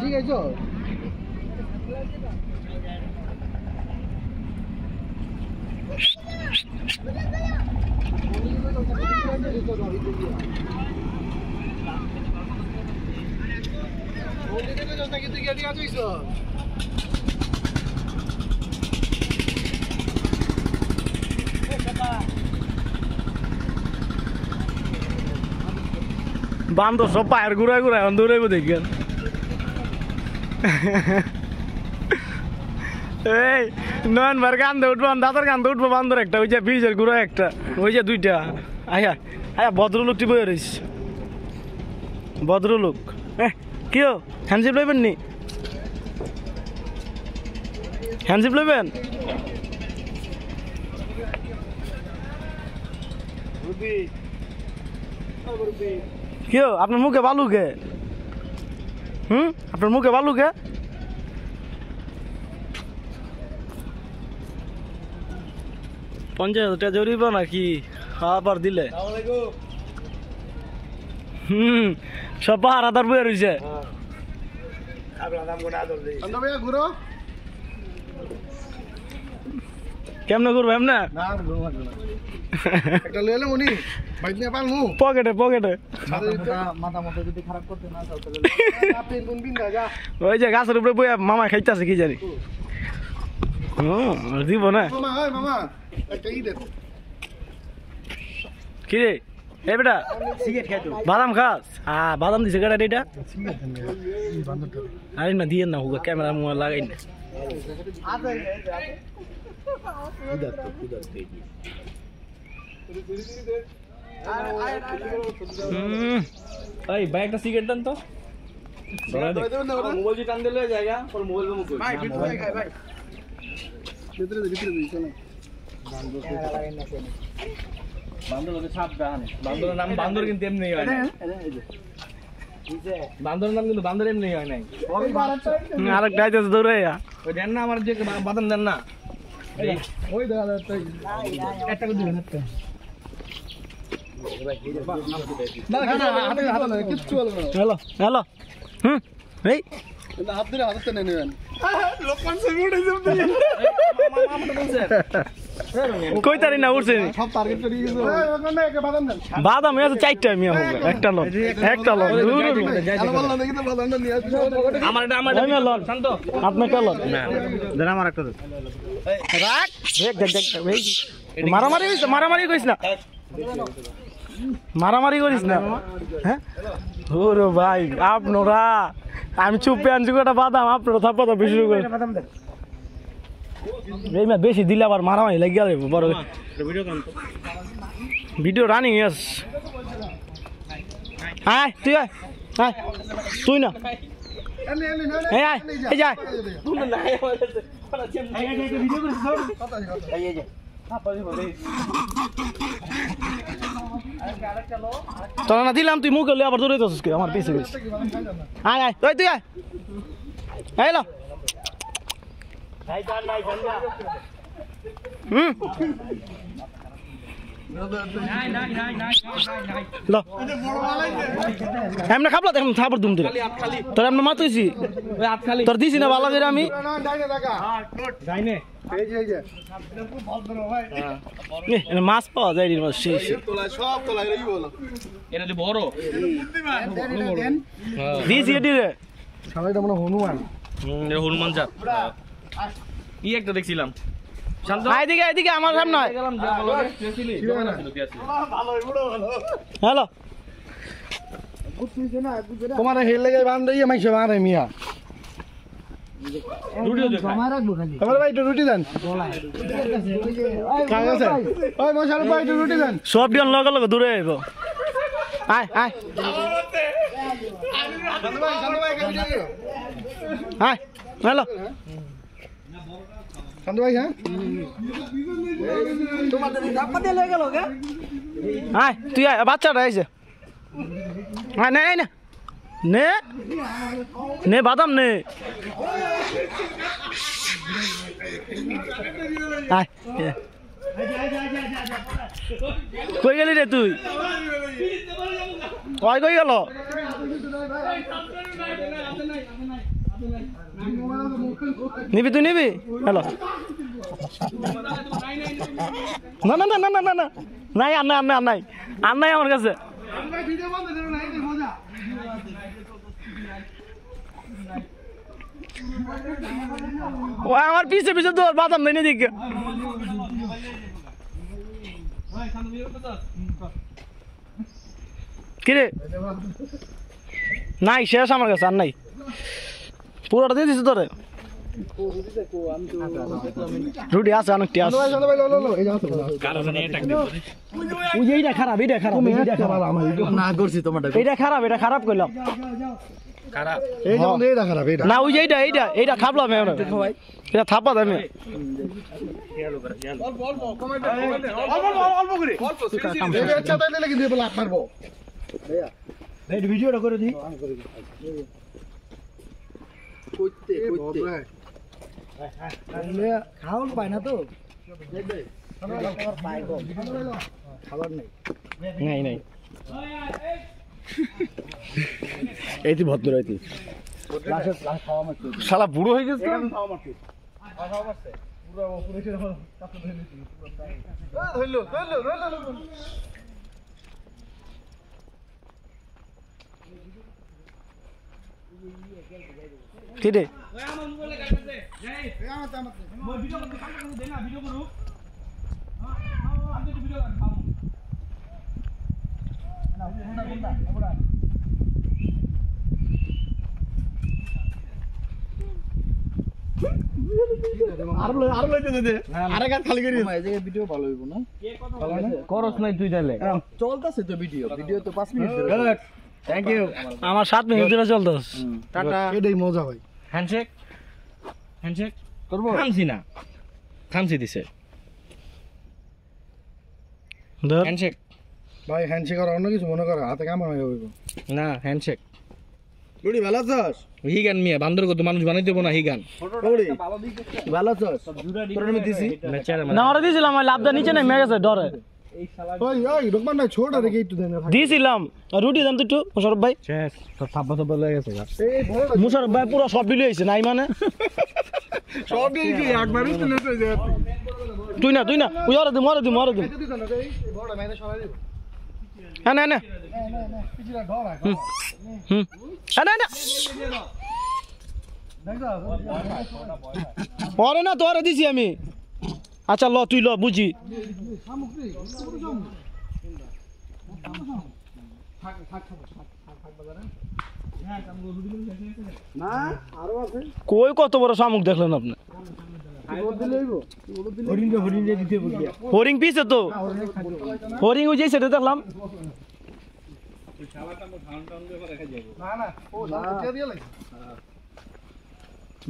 শিখাইছো বান্দর সব পায়ের ঘুরায় ঘুরায় দৌড়াইব দেখবেন এই নয়ন ভার কান্দে উঠবো দাদার কান্দে উঠবো বান্দর একটা ওই যে ব্রিজের ঘুরা একটা ওই যে দুইটা আয়া আয়া ভদ্রলোকটি বয়ে রয়েছে ভদ্রলোক কেউ হ্যান্ডশিপ লইবেন নি হ্যান্ডশিপ লইবেন কেউ আপনার মুখে বালু কে আপনার মুখে বালু কে 50,000 টাকা জরিবা নাকি আবার দিলে সব পাহারাদার বয়ে রয়েছে কেমনে করবো এমনে পকেটে পকেটে ওই যে গাছের উপরে বইয়া মামা খাইতেছে কি জানি দিব না কি রে এ বেটা বাদাম খাস বাদাম দিছে কেটা এটা আরে না দিয়ে না হোক ক্যামেরা মুয়া লাগাই না ভাই একটা সিগারেট দেন তো মোবাইল টান দিলে জায়গা মোবাইল বান্দরের নাম বান্দর কিন্তু এমনি হয় না বান্দরের নাম কিন্তু বান্দর এমনি হয় নাই আরেকটা আইতেছে দৌড়ে ওই দেন না আমার যে বাদাম দেন না ওই একটা করে দিবেন একটা হ্যালো হ্যালো এই হাত ধরে হাতে নেই নেবেন কই তারি না উঠছে বাদাম আছে চারটা মিয়া হবে একটা লন একটা লন আমার এটা আমার লন শান্ত আপনি একটা লন না দেন আমার একটা রাখ মারামারি হইছে মারামারি কইছ না মারামারি করিস না হ্যাঁ ওরে ভাই আপনারা আমি চুপে আনছি কটা বাদাম আপনারা থাপ্পা বেশি করে এই মা বেশি দিলে আবার মারামারি লেগে গেল বড় ভিডিও রানিং ইয়েস আয় তুই আয় আয় তুই না এই আয় এই যা তোরা না দিলাম তুই মুখ আবার দৌড়ে তো আমার পিছে আয় আয় তুই তুই আয় হ্যালো এমনি খাবলা এখন থাপড় দুম দিলে তোর এমনি মাতুইছি তোর দিছি না ভালো করে আমি মাছ পাওয়া যায় বড় দিছি এটি রে হনুমান হনুমান জাত ই একটা দেখছিলাম এদিকে এদিকে আমার সামনে হ্যালো তোমার হেল লেগে বান্ধব মাইছে মারে মিয়া রুটি দেন সব দিন লগে লগে দূরে আইব আয় আয় আয় হ্যালো শান্ত ভাই হ্যাঁ আয় তুই আয় বাচ্চাটা আইছে আয় নে না নে নে বাদাম নে আয় কই গেলি রে তুই কই গেল নিবি তুই নিবি হ্যালো না না না না না না না নাই আর নাই আর নাই আর নাই আমার কাছে ও আমার পিছে পিছে তোর বাদাম নেই দিকে কিরে নাই শেষ আমার কাছে আর নাই পুরোটা দিয়ে দিছি তোরে রুটি আছে অনেকটি আছে এইটা খারাপ এইটা খারাপ না করছি তোমারটা এইটা খারাপ করলাম না ওই যে এইটা খাবলাম এটা থাপা দামে ভিডিওটা করে দিই খাওয়ান পায় না তো খাবার নেই নাই এইটি ভদ্র এইটি শালা বুড়ো হয়ে গেছে কি রে আমার 7 মিনিট ধরে চলতেছে টাটা এটাই মজা ভাই হ্যান্ডশেক করবো খামছি দিছে হ্যান্ডশেক ভাই হ্যান্ডশেক আর অন্য কিছু মনে করো হাতে কামড় হয়ে যাবে না হ্যান্ডশেক গুড়ি ভালো আছিস হিগান মিয়া বান্দর কত মানুষ বানাই দেব না হিগান গুড়ি ভালো আছিস তোর আমি দিছি না ওরা দিছিলাম আমি লাভদা নিচে নাই মে গেছে ডরে এই শালা ওই রকমান না ছোট রে কি একটু দেন দিছিলাম রুটি দাম তো একটু মুশারফ ভাই শেষ সব সাব্বা সব লয়ে গেছে এই মুশারফ ভাই পুরো সব বিলে হইছে নাই মানে সব দিয়ে কি একবারই তো লেট হয়ে যায় তুই না ওই ওরে দে মরে দে বড় মেরে সরাই দিব না না পিছলা ঢোলা না পরে না তোরে দিছি আমি আচ্ছা ল তুই ল বুঝি কই কত বড় শামুক দেখলেন আপনি হরিং পিছে তো হরিং ওই যে সেটা দেখলাম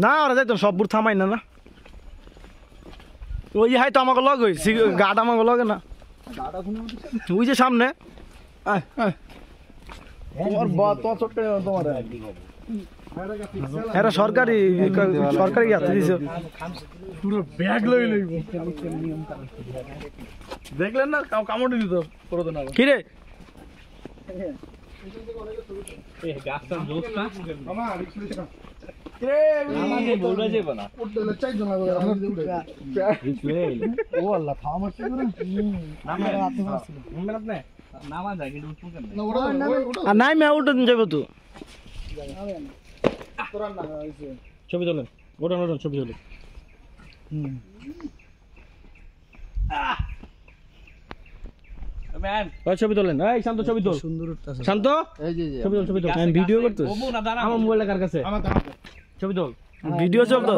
না ওরা যাইতো সবপুর থামাই না ওই হাই তো আমাকে লগ হয়েছে গাটা আমাকে লগে না ওই যে সামনে এরা সরকারি যাত্রী দিছে ব্যাগ লই লইব দেখলেন না কামড় দিত কি রে নাই মে উঠে যাবো তো ছবি তোলেন ওটান ছবি তোলেন ছবি তোলেন এই শান্ত ছবি তোল শান্ত ছবি তোল ভিডিও করতো আমার মোবাইল কার কাছে ছবি তোল ভিডিও চলতো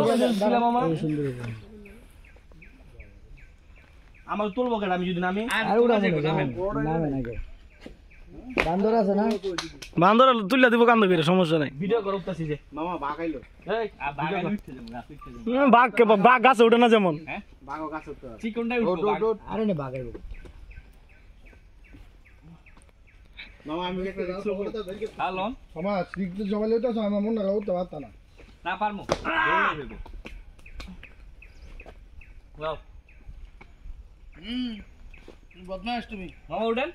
আমার তুলবো কেন আমি যদি নামি বান্দর আছে না বান্দর তুললে দিব কান্দ করে সমস্যা নাই ভিডিও করতেছি যে মামা বাঘ আইলো এই বাঘ গাছে ওঠে না যেমন বাঘ গাছে ওঠে চিকনটাই উঠবো আরে না বাঘ আইলো মামা আমি একটা রিকশা করে দাও হ্যালো মামা রিকশা জমালে তো আমার মন না উঠতে পারতা না পারমু দৌড়ে ফেলবো ওয়াও বদমাশ তুমি মামা উঠেন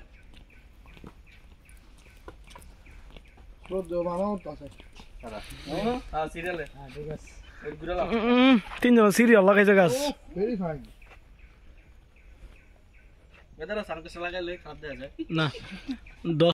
মামা উঠতে আছে সিরিয়ালে তিনজন সিরিয়াল লাগাইছে গাছ ভেরি ফাইন এদারা সানকেস লাগাইলে খারাপ দেয়া যায় না